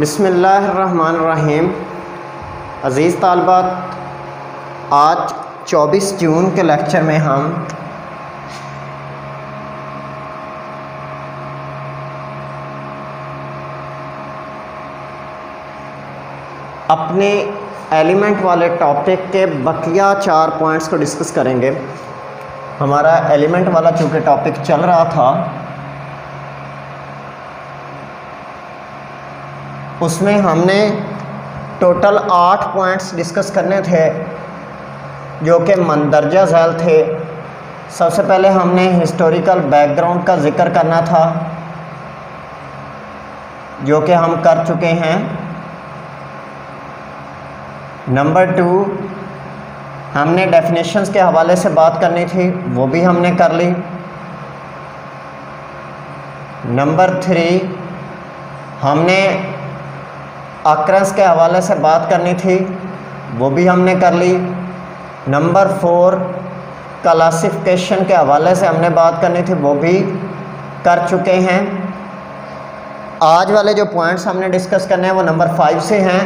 बिस्मिल्लाहिर्रहमानिर्रहीम। अज़ीज़ तालिबात, आज 24 जून के लेक्चर में हम अपने एलिमेंट वाले टॉपिक के बकिया 4 पॉइंट्स को डिस्कस करेंगे। हमारा एलिमेंट वाला चूँकि टॉपिक चल रहा था, उसमें हमने टोटल 8 पॉइंट्स डिस्कस करने थे जो कि मंदरजा झैल थे। सबसे पहले हमने हिस्टोरिकल बैकग्राउंड का जिक्र करना था, जो कि हम कर चुके हैं। नंबर 2, हमने डेफिनेशंस के हवाले से बात करनी थी, वो भी हमने कर ली। नंबर 3, हमने अक्रंस के हवाले से बात करनी थी, वो भी हमने कर ली। नंबर 4, क्लासिफिकेशन के हवाले से हमने बात करनी थी, वो भी कर चुके हैं। आज वाले जो पॉइंट्स हमने डिस्कस करने हैं वो नंबर 5 से हैं।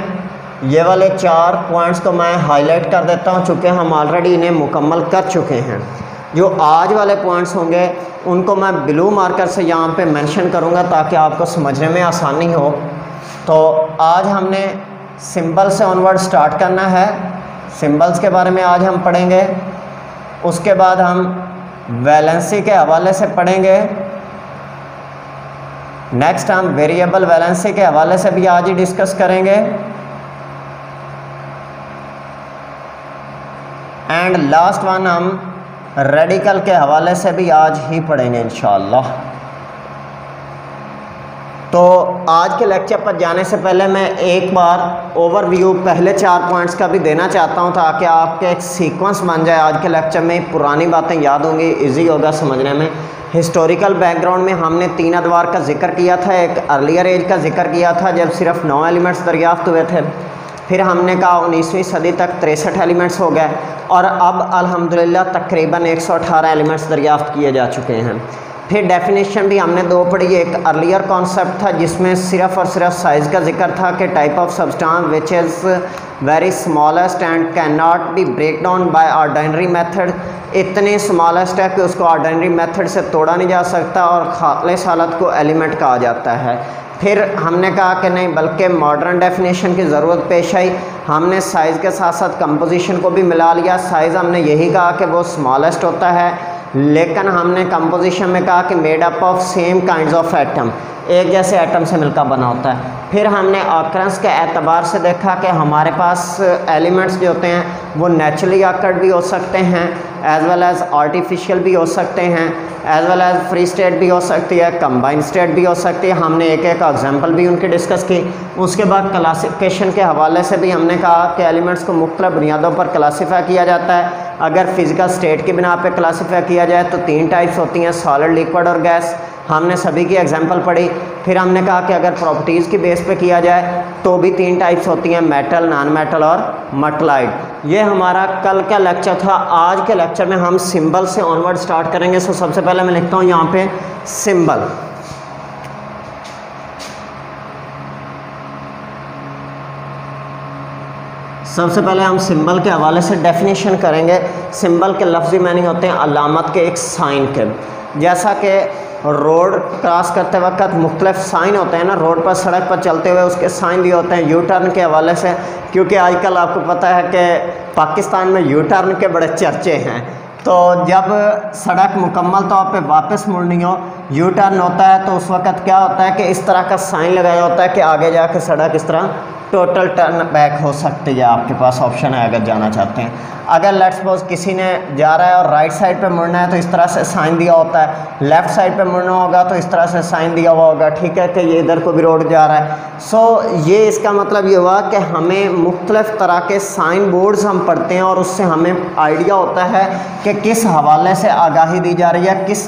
ये वाले 4 पॉइंट्स को मैं हाईलाइट कर देता हूँ, चूँकि हम ऑलरेडी इन्हें मुकम्मल कर चुके हैं। जो आज वाले पॉइंट्स होंगे उनको मैं ब्लू मार्कर से यहाँ पे मेंशन करूँगा ताकि आपको समझने में आसानी हो। तो आज हमने सिंबल से ऑनवर्ड स्टार्ट करना है। सिंबल्स के बारे में आज हम पढ़ेंगे। उसके बाद हम वैलेंसी के हवाले से पढ़ेंगे। नेक्स्ट हम वेरिएबल वैलेंसी के हवाले से भी आज ही डिस्कस करेंगे। एंड लास्ट वन हम रेडिकल के हवाले से भी आज ही पढ़ेंगे इंशाअल्लाह। तो आज के लेक्चर पर जाने से पहले मैं एक बार ओवरव्यू पहले 4 पॉइंट्स का भी देना चाहता हूं, ताकि आपके एक सीक्वेंस बन जाए। आज के लेक्चर में पुरानी बातें याद होंगी, इजी होगा समझने में। हिस्टोरिकल बैकग्राउंड में हमने 3 अदवार का जिक्र किया था। एक अर्लियर एज का जिक्र किया था जब सिर्फ 9 एलिमेंट्स दरियाफ्त हुए थे। फिर हमने कहा 19वीं सदी तक 63 एलिमेंट्स हो गए, और अब अल्हम्दुलिल्लाह तकरीबन 118 एलिमेंट्स दरियाफ्त किए जा चुके हैं। फिर डेफिनेशन भी हमने 2 पढ़ी। एक अर्लियर कॉन्सेप्ट था जिसमें सिर्फ और सिर्फ साइज़ का जिक्र था कि type of substance which is very smallest and can not be break down by ordinary method. इतनी स्मॉलेस्ट है कि उसको ऑर्डिनरी मेथड से तोड़ा नहीं जा सकता और खालिस हालत को एलिमेंट कहा जाता है। फिर हमने कहा कि नहीं, बल्कि मॉडर्न डेफिनेशन की ज़रूरत पेश आई। हमने साइज़ के साथ साथ कंपोजिशन को भी मिला लिया। साइज़ हमने यही कहा कि वो स्मॉलेस्ट होता है, लेकिन हमने कंपोजिशन में कहा कि made up of same kinds of atom, एक जैसे एटम से मिलकर बना होता है। फिर हमने ऑकरेंस के एतबार से देखा कि हमारे पास एलिमेंट्स जो होते हैं वो नेचुरली ऑकर्ड भी हो सकते हैं, एज वेल एज आर्टिफिशियल भी हो सकते हैं, as well as free state भी हो सकती है, कंबाइंड स्टेट भी हो सकती है। हमने एक एक एग्जांपल भी उनकी डिस्कस की। उसके बाद क्लासिफिकेशन के हवाले से भी हमने कहा कि एलिमेंट्स को मुख्तलिफ बुनियादों पर क्लासीफाई किया जाता है। अगर फिज़िकल स्टेट की बिना पर क्लासीफाई किया जाए तो 3 टाइप्स होती हैं, सॉलिड, लिक्विड और गैस। हमने सभी की एग्जांपल पढ़ी। फिर हमने कहा कि अगर प्रॉपर्टीज़ की बेस पे किया जाए तो भी 3 टाइप्स होती हैं, मेटल, नॉन मेटल और मटलाइड। ये हमारा कल का लेक्चर था। आज के लेक्चर में हम सिंबल से ऑनवर्ड स्टार्ट करेंगे। सो सबसे पहले मैं लिखता हूँ यहाँ पे सिंबल। सबसे पहले हम सिंबल के हवाले से डेफिनेशन करेंगे। सिंबल के लफ्ज़ी मीनिंग होते हैं अलामत के, एक साइन के। जैसा कि रोड क्रॉस करते वक्त मुख्तलिफ साइन होते हैं ना, रोड पर, सड़क पर चलते हुए उसके साइन भी होते हैं। यू टर्न के हवाले से, क्योंकि आजकल आपको पता है कि पाकिस्तान में यू टर्न के बड़े चर्चे हैं। तो जब सड़क मुकम्मल तौर पे वापस मुड़नी हो, यू टर्न होता है, तो उस वक़्त क्या होता है कि इस तरह का साइन लगाया होता है कि आगे जाके सड़क इस तरह टोटल टर्न बैक हो सकती है। आपके पास ऑप्शन है अगर जाना चाहते हैं। अगर लेट्स सपोज किसी ने जा रहा है और राइट साइड पे मुड़ना है तो इस तरह से साइन दिया होता है, लेफ़्ट साइड पे मुड़ना होगा तो इस तरह से साइन दिया हुआ होगा, ठीक है, कि ये इधर को भी रोड जा रहा है। सो ये इसका मतलब ये हुआ कि हमें मुख्तलिफ तरह के साइन बोर्ड्स हम पढ़ते हैं और उससे हमें आइडिया होता है कि किस हवाले से आगाही दी जा रही है, किस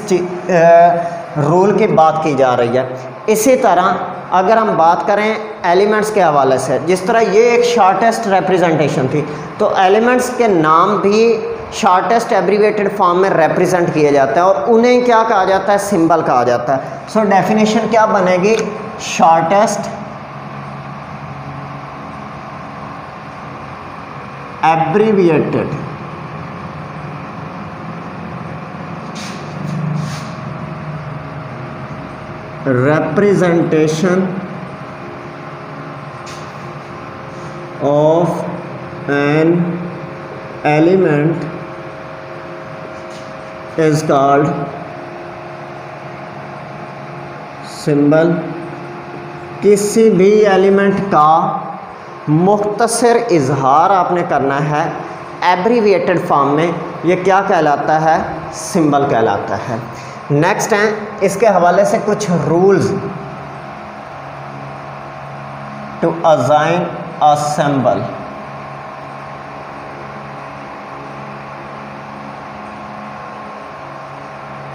रूल की बात की जा रही है। इसी तरह अगर हम बात करें एलिमेंट्स के हवाले से, जिस तरह ये एक शॉर्टेस्ट रिप्रेजेंटेशन थी, तो एलिमेंट्स के नाम भी शॉर्टेस्ट एब्रीवेटेड फॉर्म में रिप्रेजेंट किए जाते हैं और उन्हें क्या कहा जाता है, सिंबल कहा जाता है। सो डेफिनेशन क्या बनेगी, shortest abbreviated representation of an element is called symbol. किसी भी एलिमेंट का मुख्तसर इजहार आपने करना है एब्रीविएटेड फॉर्म में, ये क्या कहलाता है? सिंबल कहलाता है। नेक्स्ट है इसके हवाले से कुछ rules to assign a symbol.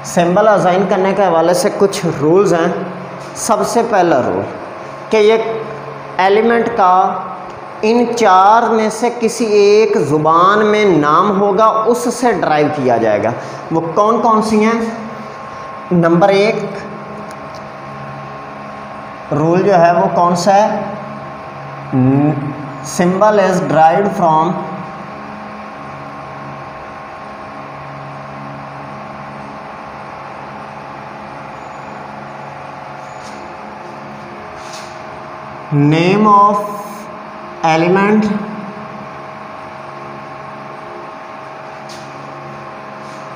Symbol assign करने के हवाले से कुछ रूल्स हैं। सबसे पहला रूल कि ये एलिमेंट का इन चार में से किसी एक ज़ुबान में नाम होगा, उससे ड्राइव किया जाएगा। वो कौन कौन सी हैं? नंबर एक रूल जो है वो कौन सा है? Symbol is derived from name of element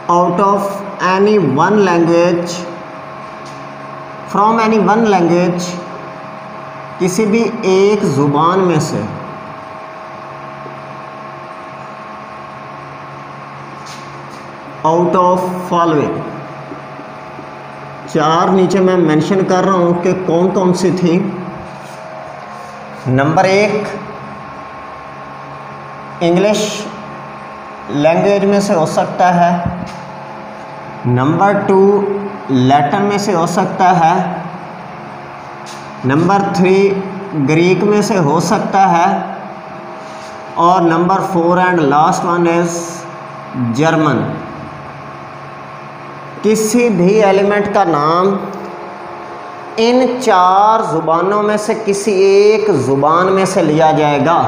out of any one language, from any one language, किसी भी एक ज़ुबान में से out of following। चार नीचे मैं मेंशन कर रहा हूँ कि कौन कौन सी थी। नंबर एक इंग्लिश लैंग्वेज में से हो सकता है। नंबर टू लैटिन में से हो सकता है। नंबर थ्री ग्रीक में से हो सकता है। और number four and last one is German. किसी भी एलिमेंट का नाम इन चार ज़ुबानों में से किसी एक ज़ुबान में से लिया जाएगा।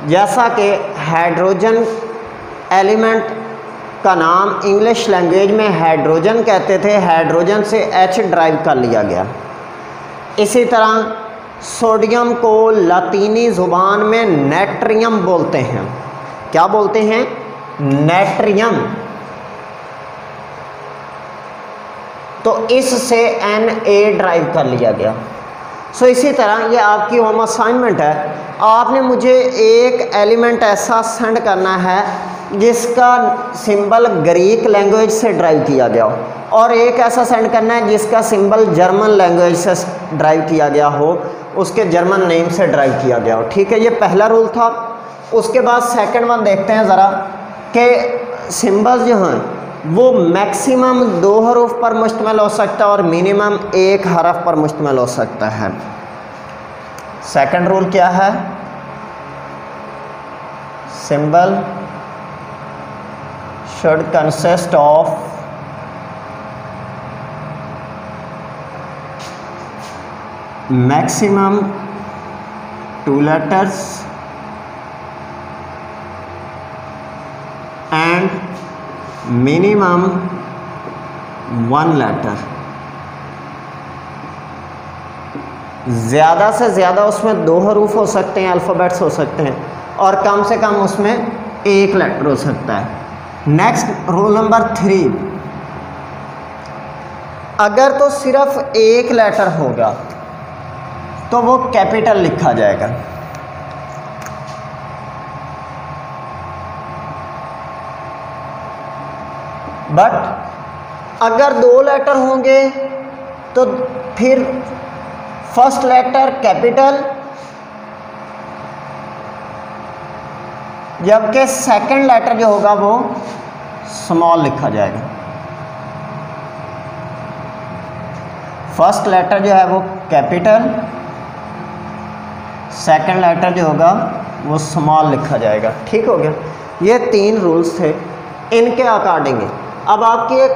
जैसा कि हाइड्रोजन एलिमेंट का नाम इंग्लिश लैंग्वेज में हाइड्रोजन कहते थे, हाइड्रोजन से H ड्राइव कर लिया गया। इसी तरह सोडियम को लातीनी ज़ुबान में नेट्रियम बोलते हैं। क्या बोलते हैं? नेट्रियम। तो इससे Na ड्राइव कर लिया गया। सो इसी तरह ये आपकी होम असाइनमेंट है। आपने मुझे एक एलिमेंट ऐसा सेंड करना है जिसका सिंबल ग्रीक लैंग्वेज से ड्राइव किया गया हो, और एक ऐसा सेंड करना है जिसका सिंबल जर्मन लैंग्वेज से ड्राइव किया गया हो, उसके जर्मन नेम से ड्राइव किया गया हो। ठीक है, ये पहला रूल था। उसके बाद सेकंड वन देखते हैं ज़रा कि सिंबल जो हैं वो मैक्सिमम 2 हरूफ पर मुश्तमिल हो सकता है और मिनिमम 1 हरफ पर मुश्तमिल हो सकता है। सेकंड रूल क्या है? Symbol should consist of maximum 2 letters and minimum 1 letter। ज़्यादा से ज़्यादा उसमें 2 हरूफ हो सकते हैं, अल्फ़ाबेट्स हो सकते हैं, और कम से कम उसमें 1 लेटर हो सकता है। नेक्स्ट रूल नंबर 3, अगर तो सिर्फ 1 लेटर होगा तो वो कैपिटल लिखा जाएगा। बट अगर 2 लेटर होंगे तो फिर फर्स्ट लेटर कैपिटल, जबकि सेकंड लेटर जो होगा वो स्मॉल लिखा जाएगा। फर्स्ट लेटर जो है वो कैपिटल, सेकंड लेटर जो होगा वो स्मॉल लिखा जाएगा। ठीक हो गया। ये 3 रूल्स थे। इनके अकॉर्डिंग अब आपकी एक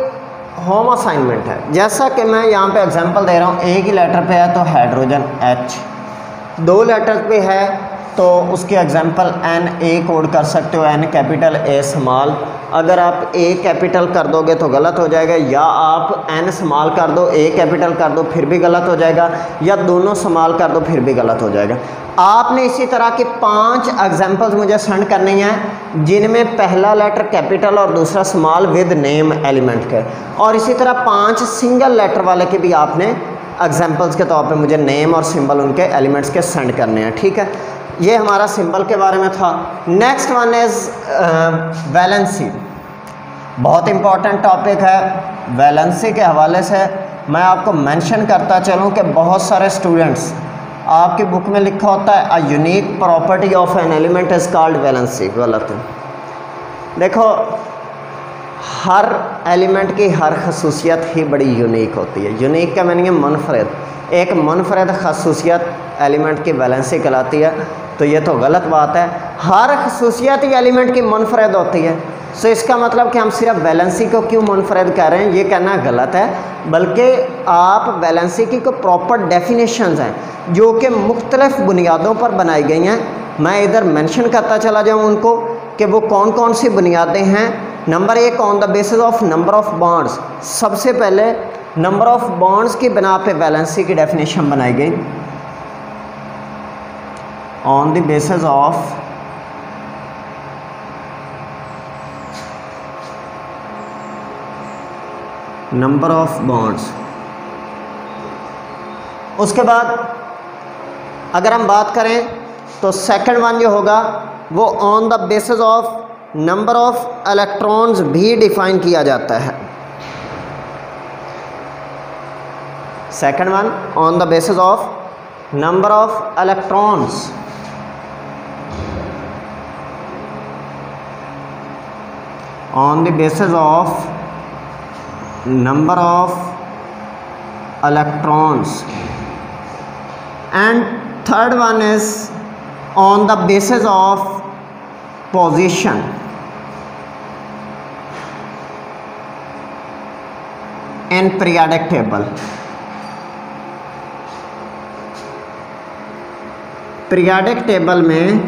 होम असाइनमेंट है। जैसा कि मैं यहाँ पे एग्जांपल दे रहा हूँ, एक ही लेटर पे है तो हाइड्रोजन H, 2 लेटर पे है तो उसके एग्जांपल एन ए कोड कर सकते हो, एन कैपिटल ए स्मॉल। अगर आप ए कैपिटल कर दोगे तो गलत हो जाएगा, या आप एन स्मॉल कर दो ए कैपिटल कर दो फिर भी गलत हो जाएगा, या दोनों स्मॉल कर दो फिर भी गलत हो जाएगा। आपने इसी तरह के 5 एग्जांपल्स मुझे सेंड करनी है जिनमें पहला लेटर कैपिटल और दूसरा स्मॉल विद नेम एलिमेंट के, और इसी तरह 5 सिंगल लेटर वाले के भी आपने एग्जांपल्स के तौर पे मुझे नेम और सिंबल उनके एलिमेंट्स के सेंड करने हैं, ठीक है। ये हमारा सिंबल के बारे में था। Next one is valency. बहुत इंपॉर्टेंट टॉपिक है। वैलेंसी के हवाले से मैं आपको मेंशन करता चलूँ कि बहुत सारे स्टूडेंट्स, आपकी बुक में लिखा होता है a unique property of an element is called valency. गलत है। देखो, हर एलिमेंट की हर खसूसियत ही बड़ी यूनिक होती है। यूनिक का मीनिंग है मुनफरद। एक मुनफरद खसूसियत एलिमेंट की वैलेंसी कहलाती है, तो ये तो गलत बात है। हर खसूसियत ही एलिमेंट की मुनफरद होती है, सो इसका मतलब कि हम सिर्फ वैलेंसी को क्यों मुनफरद कह रहे हैं, ये कहना गलत है। बल्कि आप वैलेंसी की कोई प्रॉपर डेफिनेशंस हैं जो कि मुख्तलिफ बुनियादों पर बनाई गई हैं, मैं इधर मेंशन करता चला जाऊँ उनको कि वो कौन कौन सी बुनियादें हैं। Number 1, on the basis of number of bonds. सबसे पहले नंबर ऑफ बॉन्ड्स की बिना पे वैलेंसी की डेफिनेशन बनाई गई। On the basis of number of bonds. उसके बाद अगर हम बात करें तो सेकंड वन जो होगा वो on the basis of number of electrons भी डिफाइन किया जाता है। Second one on the basis of number of electrons. On the basis of number of electrons, and third one is on the basis of position. In periodic table, periodic table में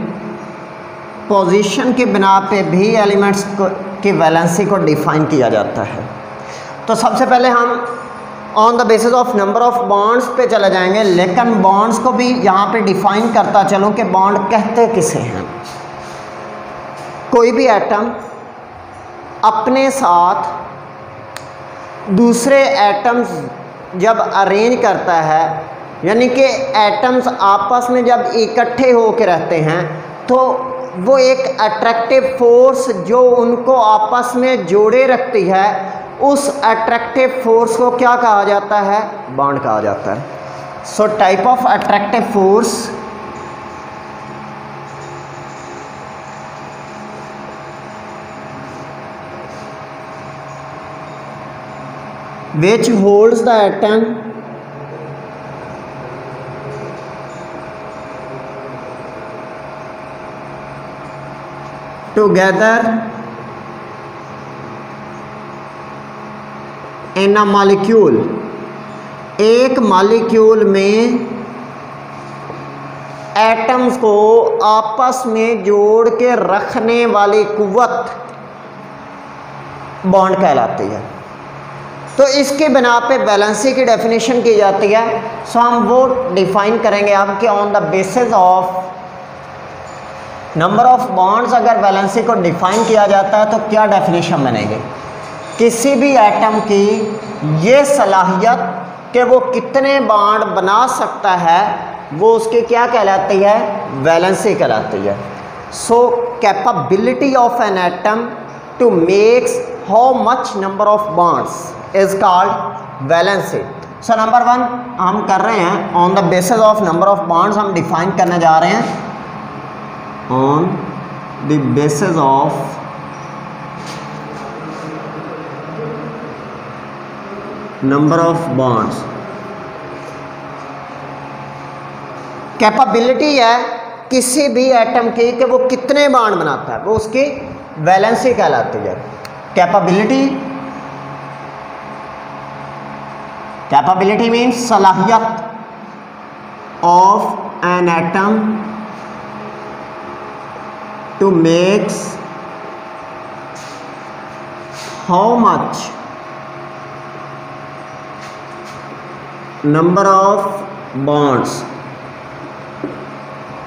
position की बिना पे भी elements की valency को define किया जाता है। तो सबसे पहले हम on the basis of number of bonds पे चले जाएंगे, लेकिन बॉन्ड्स को भी यहाँ पे डिफाइन करता चलूँ कि बॉन्ड कहते किसे हैं। कोई भी एटम अपने साथ दूसरे एटम्स जब अरेंज करता है, यानी कि एटम्स आपस में जब इकट्ठे होकर रहते हैं, तो वो एक अट्रैक्टिव फोर्स जो उनको आपस में जोड़े रखती है, उस अट्रैक्टिव फोर्स को क्या कहा जाता है? बॉन्ड कहा जाता है। So type of attractive force which holds the atom together in a molecule। एक मॉलिक्यूल में एटम्स को आपस में जोड़ के रखने वाली कुव्वत बॉन्ड कहलाती है। तो इसके बिना पे वैलेंसी की डेफिनेशन की जाती है। सो हम वो डिफाइन करेंगे अब कि on the basis of number of bonds अगर वैलेंसी को डिफाइन किया जाता है तो क्या डेफिनेशन बनेगी? किसी भी एटम की ये सलाहियत कि वो कितने बॉन्ड बना सकता है, वो उसकी क्या कहलाती है? वैलेंसी कहलाती है। So capability of an atom to makes how much number of bonds is called valency. So number 1 हम कर रहे हैं on the basis of number of bonds, हम डिफाइन करने जा रहे हैं on the basis of number of bonds. Capability है किसी भी एटम की कि वो कितने बॉन्ड बनाता है, वो उसकी वैलेंसी कहलाती है। कैपेबिलिटी मीन्स सलाहियत of an atom to makes how much number of bonds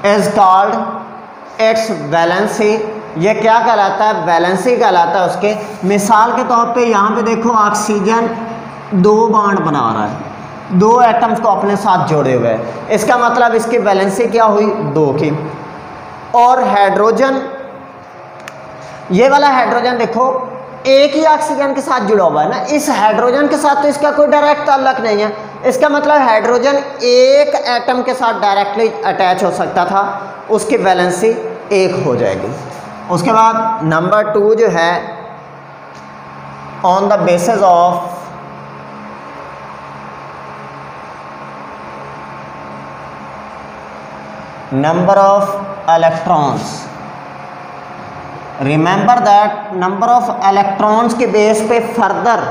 is called its valency. ये क्या कहलाता है? वैलेंसी कहलाता है उसके। मिसाल के तौर पे यहाँ पे देखो ऑक्सीजन 2 बॉन्ड बना रहा है, 2 एटम्स को अपने साथ जोड़े हुए हैं, इसका मतलब इसकी वैलेंसी क्या हुई? 2 की। और हाइड्रोजन, ये वाला हाइड्रोजन देखो एक ही ऑक्सीजन के साथ जुड़ा हुआ है ना, इस हाइड्रोजन के साथ तो इसका कोई डायरेक्ट ताल्लुक नहीं है, इसका मतलब हाइड्रोजन एक एटम के साथ डायरेक्टली अटैच हो सकता था, उसकी वैलेंसी 1 हो जाएगी। उसके बाद नंबर 2 जो है on the basis of number of electrons, remember that number of electrons के बेस पे फर्दर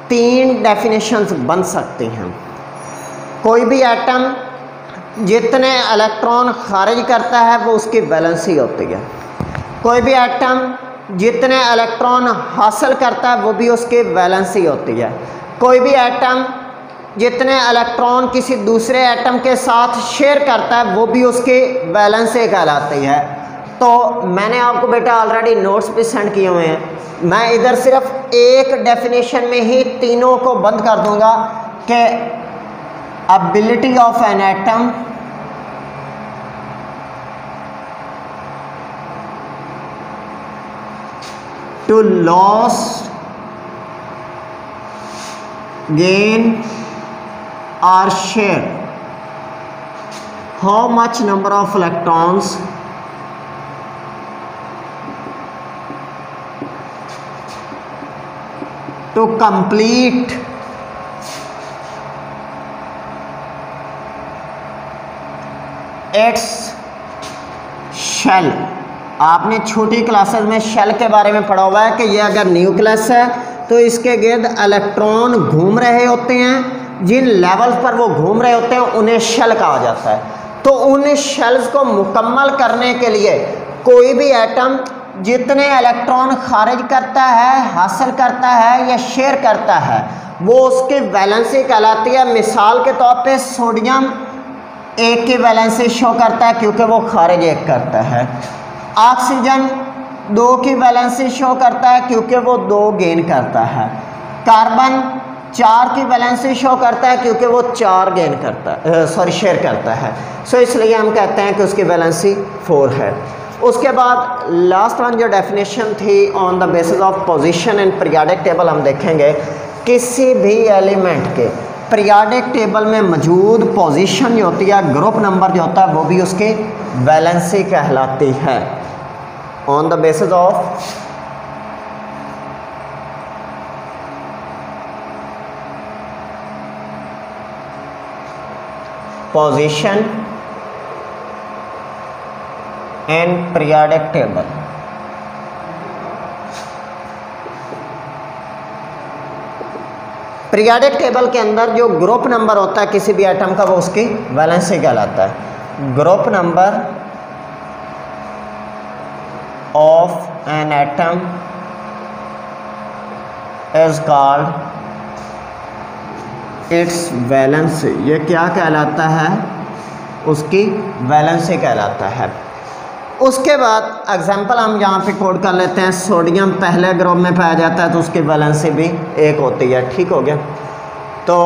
3 डेफिनेशंस बन सकती हैं। कोई भी एटम जितने इलेक्ट्रॉन खारिज करता है वो उसकी वैलेंसी होती है, कोई भी एटम जितने इलेक्ट्रॉन हासिल करता है वो भी उसकी वैलेंसी होती है, कोई भी एटम जितने इलेक्ट्रॉन किसी दूसरे एटम के साथ शेयर करता है वो भी उसकी वैलेंसी कहलाती है। तो मैंने आपको बेटा ऑलरेडी नोट्स भी सेंड किए हुए हैं, मैं इधर सिर्फ एक डेफिनेशन में ही तीनों को बंद कर दूंगा कि ability of an atom to loss, gain or share how much number of electrons to complete its shell। आपने छोटी क्लासेस में शेल के बारे में पढ़ा हुआ है कि ये अगर न्यूक्लियस है तो इसके गिर्द इलेक्ट्रॉन घूम रहे होते हैं, जिन लेवल्स पर वो घूम रहे होते हैं उन्हें शेल कहा जाता है। तो उन शेल्स को मुकम्मल करने के लिए कोई भी एटम जितने इलेक्ट्रॉन खारिज करता है, हासिल करता है या शेयर करता है वो उसकी वैलेंसी कहलाती है। मिसाल के तौर पे सोडियम 1 की वैलेंसी शो करता है क्योंकि वो खारिज 1 करता है, ऑक्सीजन 2 की वैलेंसी शो करता है क्योंकि वो 2 गेन करता है, कार्बन 4 की वैलेंसी शो करता है क्योंकि वो 4 गेन करता है, शेयर करता है। सो इसलिए हम कहते हैं कि उसकी वैलेंसी 4 है। उसके बाद लास्ट वन जो डेफिनेशन थी on the basis of position in periodic table, हम देखेंगे किसी भी एलिमेंट के पीरियोडिक टेबल में मौजूद पोजीशन जो होती है, ग्रुप नंबर जो होता है वो भी उसकी वैलेंसी कहलाती है on the basis of position in periodic table. Periodic table के अंदर जो ग्रुप नंबर होता है किसी भी एटम का वो उसकी वैलेंसी कहलाता है। Group number of an atom is called its valency. ये क्या कहलाता है? उसकी वैलेंसी कहलाता है। उसके बाद एग्जांपल हम यहाँ पे कोड कर लेते हैं। सोडियम पहले ग्रुप में पाया जाता है तो उसकी वैलेंसी भी 1 होती है। ठीक हो गया। तो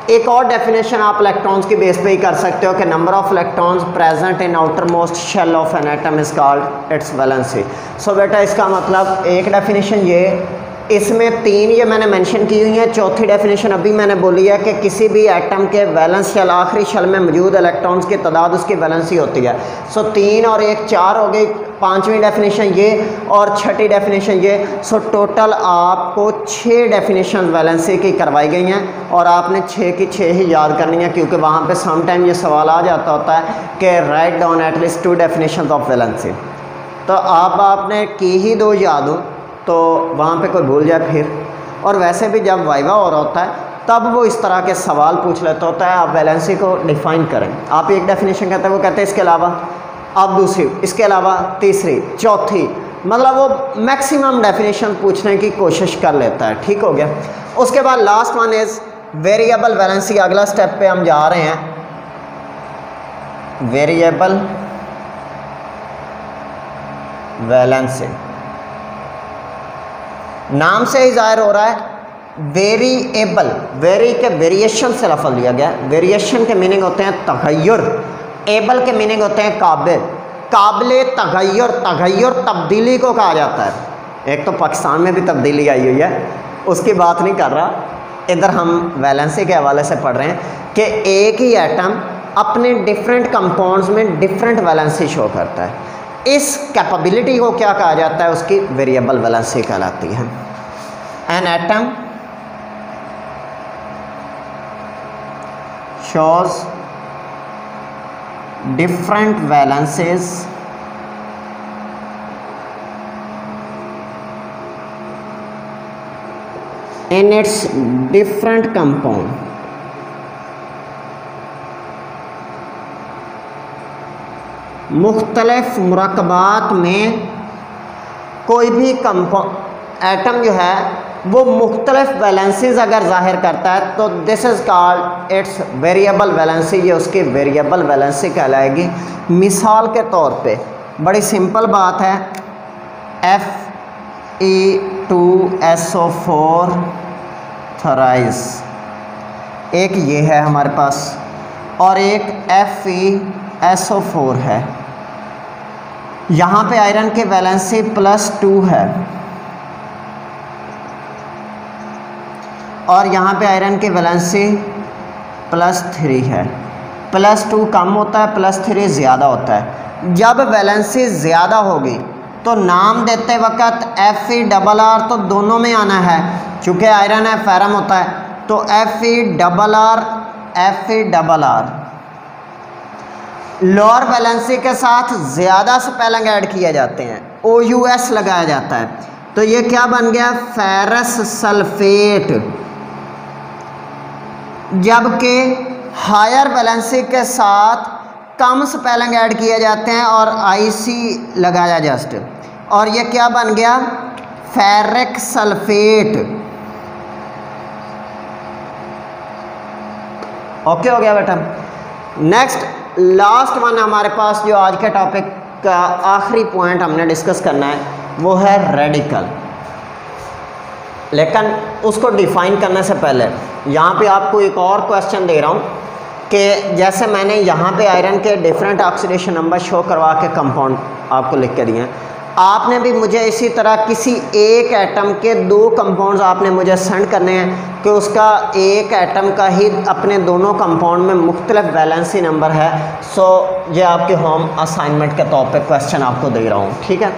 एक और डेफिनेशन आप इलेक्ट्रॉन्स की बेस पे ही कर सकते हो कि number of electrons present in outermost shell of an atom is called its valency. So बेटा इसका मतलब एक डेफिनेशन ये, इसमें 3 ये मैंने मेंशन की हुई है। चौथी डेफिनेशन अभी मैंने बोली है कि किसी भी एटम के वैलेंस शेल, आखिरी शेल में मौजूद इलेक्ट्रॉन्स की तादाद उसकी वैलेंसी होती है। सो 3 और 1 4 हो गई। 5वीं डेफिनेशन ये और 6ठी डेफिनेशन ये। सो टोटल आपको 6 डेफिनेशन वैलेंसी की करवाई गई हैं और आपने 6 की 6 ही याद करनी है, क्योंकि वहाँ पे सम टाइम ये सवाल आ जाता होता है कि write down at least 2 definition of valency. तो आपने की ही 2 याद हो तो वहाँ पे कोई भूल जाए फिर। और वैसे भी जब वाइवा हो रहा होता है तब वो इस तरह के सवाल पूछ लेता होता है, आप वैलेंसी को डिफ़ाइन करें। आप एक डेफिनेशन कहते हैं, वो कहते हैं इसके अलावा अब दूसरी, इसके अलावा तीसरी, चौथी, मतलब वो मैक्सिमम डेफिनेशन पूछने की कोशिश कर लेता है। ठीक हो गया। उसके बाद last one is variable valency. अगला स्टेप पे हम जा रहे हैं, वेरिएबल वैलेंसी। नाम से ही जाहिर हो रहा है वेरिएबल, वेरी के वेरिएशन से लफ्ज़ लिया गया। वेरिएशन के मीनिंग होते हैं तगय्युर, एबल के मीनिंग होते हैं काबिल, काबिल तगय्युर, तगय्युर तब्दीली को कहा जाता है। एक तो पाकिस्तान में भी तब्दीली आई हुई है, उसकी बात नहीं कर रहा, इधर हम वैलेंसी के हवाले से पढ़ रहे हैं कि एक ही एटम अपने डिफरेंट कंपाउंड्स में डिफरेंट वैलेंसी शो करता है। इस कैपेबिलिटी को क्या कहा जाता है, उसकी वेरिएबल वैलेंसी कहलाती है। An atom shows different valencies in its different compound. मुख्तलिफ मुरक्कबात में कोई भी कंपाउंड एटम जो है वो मुख्तलिफ वैलेंसीज अगर ज़ाहिर करता है तो this is called its variable valency, ये उसकी वेरिएबल वैलेंसी कहलाएगी। मिसाल के तौर पे बड़ी सिंपल बात है, Fe2SO4 थराइस, एक ये है हमारे पास और एक FeSO4 है। यहाँ पे आयरन की वैलेंसी +2 है और यहाँ पे आयरन की वैलेंसी +3 है। +2 कम होता है, +3 ज़्यादा होता है। जब वैलेंसी ज़्यादा होगी तो नाम देते वक्त FeRR तो दोनों में आना है, चूँकि आयरन है फेरम होता है, तो FeRR। लोअर वैलेंसी के साथ ज़्यादा स्पेलिंग ऐड किए जाते हैं, OUS लगाया जाता है, तो ये क्या बन गया, फेरस सल्फेट। जबकि हायर वैलेंसी के साथ कम स्पेलिंग ऐड किए जाते हैं और IC लगाया जस्ट, और ये क्या बन गया, फेरिक सल्फेट। ओके हो गया बेटा। नेक्स्ट लास्ट वन हमारे पास जो आज के टॉपिक का आखिरी पॉइंट हमने डिस्कस करना है वो है रेडिकल। लेकिन उसको डिफ़ाइन करने से पहले यहाँ पे आपको एक और क्वेश्चन दे रहा हूँ कि जैसे मैंने यहाँ पे आयरन के डिफरेंट ऑक्सीडेशन नंबर शो करवा के कंपाउंड आपको लिख के दिए हैं, आपने भी मुझे इसी तरह किसी एक एटम के 2 कंपाउंड्स आपने मुझे सेंड करने हैं कि उसका एक एटम का ही अपने दोनों कंपाउंड में मुख्तलिफ वैलेंसी नंबर है। सो ये आपके होम असाइनमेंट के तौर पे क्वेश्चन आपको दे रहा हूँ, ठीक है।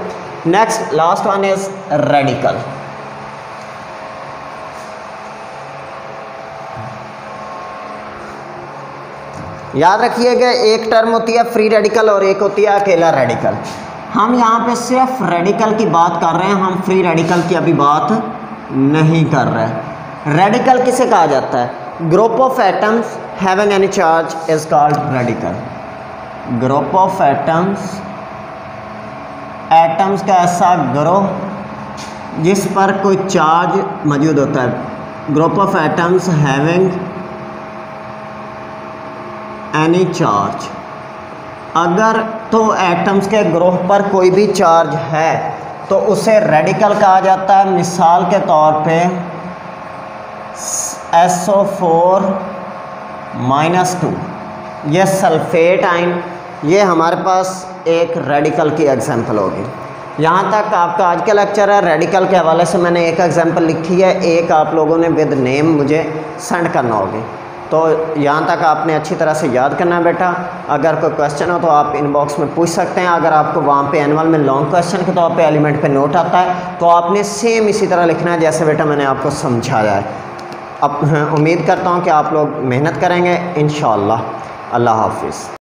Next last one is radical. याद रखिएगा एक टर्म होती है फ्री रेडिकल और एक होती है अकेला रेडिकल। हम यहाँ पे सिर्फ रेडिकल की बात कर रहे हैं, हम फ्री रेडिकल की अभी बात नहीं कर रहे। रेडिकल किसे कहा जाता है, group of atoms having any charge is called radical. Group of atoms, atoms का ऐसा ग्रुप जिस पर कोई चार्ज मौजूद होता है। Group of atoms having any charge, अगर तो एटम्स के ग्रुप पर कोई भी चार्ज है तो उसे रेडिकल कहा जाता है। मिसाल के तौर पे SO4-2, ये सल्फेट आयन, ये हमारे पास एक रेडिकल की एग्जांपल होगी। यहाँ तक आपका आज का लेक्चर है। रेडिकल के हवाले से मैंने एक एग्जांपल लिखी है, एक आप लोगों ने विद नेम मुझे सेंड करना होगी। तो यहाँ तक आपने अच्छी तरह से याद करना है बेटा। अगर कोई क्वेश्चन हो तो आप इनबॉक्स में पूछ सकते हैं। अगर आपको वहाँ पे एनुअल में लॉन्ग क्वेश्चन के तौर पे एलिमेंट पे नोट आता है तो आपने सेम इसी तरह लिखना है जैसे बेटा मैंने आपको समझाया है। अब उम्मीद करता हूँ कि आप लोग मेहनत करेंगे इंशाअल्लाह। अल्लाह हाफिज़।